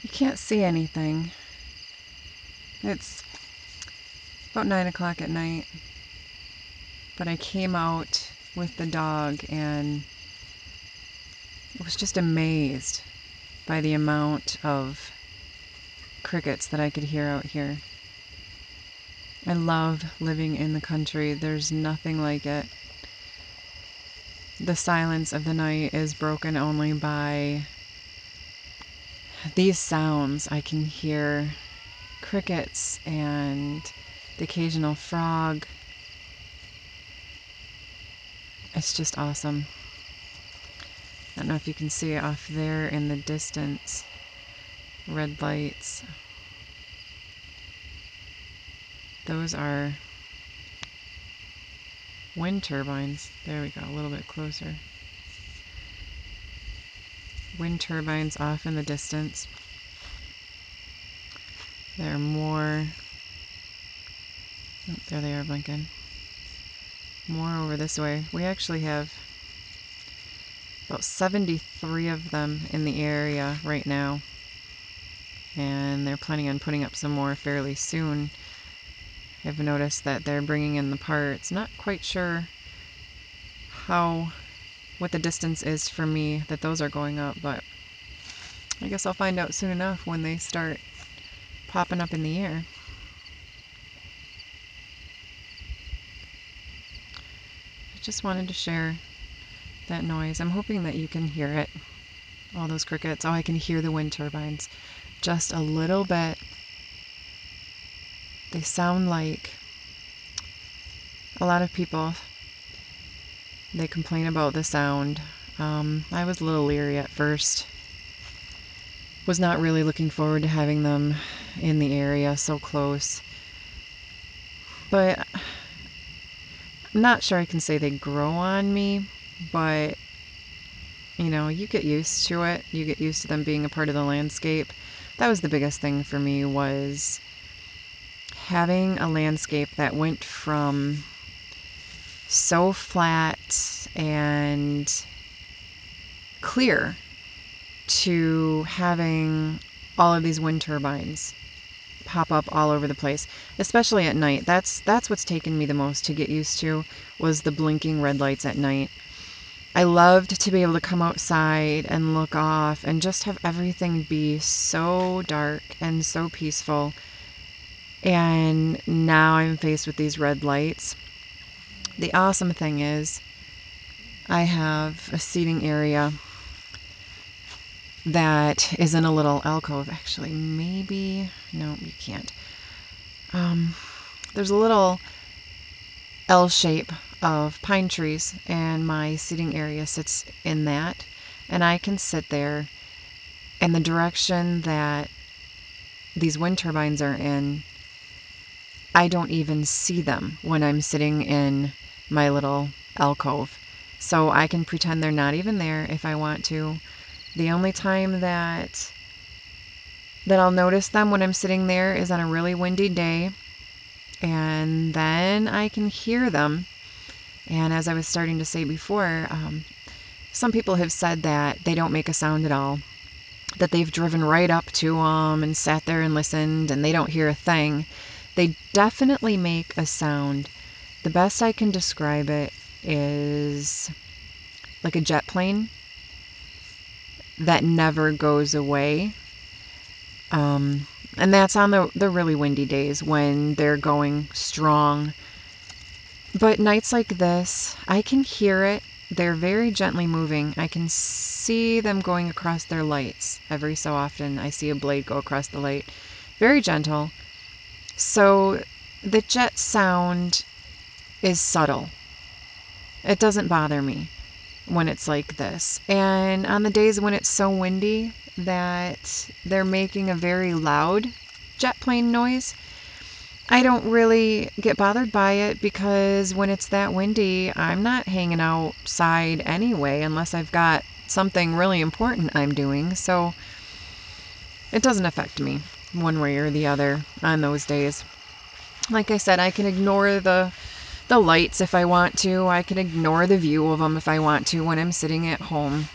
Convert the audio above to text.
You can't see anything. It's about 9 o'clock at night, but I came out with the dog and was just amazed by the amount of crickets that I could hear out here. I love living in the country. There's nothing like it. The silence of the night is broken only by these sounds. I can hear crickets and the occasional frog. It's just awesome. I don't know if you can see it off there in the distance. Red lights. Those are wind turbines. There we go, a little bit closer. Wind turbines off in the distance. There are more. Oh, there they are blinking. More over this way. We actually have about 73 of them in the area right now. And they're planning on putting up some more fairly soon. I've noticed that they're bringing in the parts. Not quite sure what the distance is for me that those are going up, but I guess I'll find out soon enough when they start popping up in the air. I just wanted to share that noise. I'm hoping that you can hear it. All those crickets. Oh, I can hear the wind turbines just a little bit. They sound like a lot of people, they complain about the sound. I was a little leery at first. Was not really looking forward to having them in the area so close. But I'm not sure I can say they grow on me, but you know, you get used to it. You get used to them being a part of the landscape. That was the biggest thing for me, was having a landscape that went from so flat and clear to having all of these wind turbines pop up all over the place, especially at night. That's what's taken me the most to get used to, was the blinking red lights at night. I loved to be able to come outside and look off and just have everything be so dark and so peaceful. And now I'm faced with these red lights. The awesome thing is I have a seating area that is in a little alcove. Actually, maybe, no, you can't. There's a little L shape of pine trees, and my seating area sits in that, and I can sit there, and the direction that these wind turbines are in, I don't even see them when I'm sitting in my little alcove. So I can pretend they're not even there if I want to. The only time that I'll notice them when I'm sitting there is on a really windy day, and then I can hear them. And as I was starting to say before, some people have said that they don't make a sound at all, that they've driven right up to them and sat there and listened and they don't hear a thing. They definitely make a sound. The best I can describe it is like a jet plane that never goes away. And that's on the really windy days when they're going strong. But nights like this, I can hear it. They're very gently moving. I can see them going across their lights. Every so often I see a blade go across the light. Very gentle. So the jet sound is subtle. It doesn't bother me when it's like this. And on the days when it's so windy that they're making a very loud jet plane noise, I don't really get bothered by it, because when it's that windy, I'm not hanging outside anyway unless I've got something really important I'm doing. So it doesn't affect me one way or the other on those days. Like I said, I can ignore the lights if I want to. I can ignore the view of them if I want to when I'm sitting at home.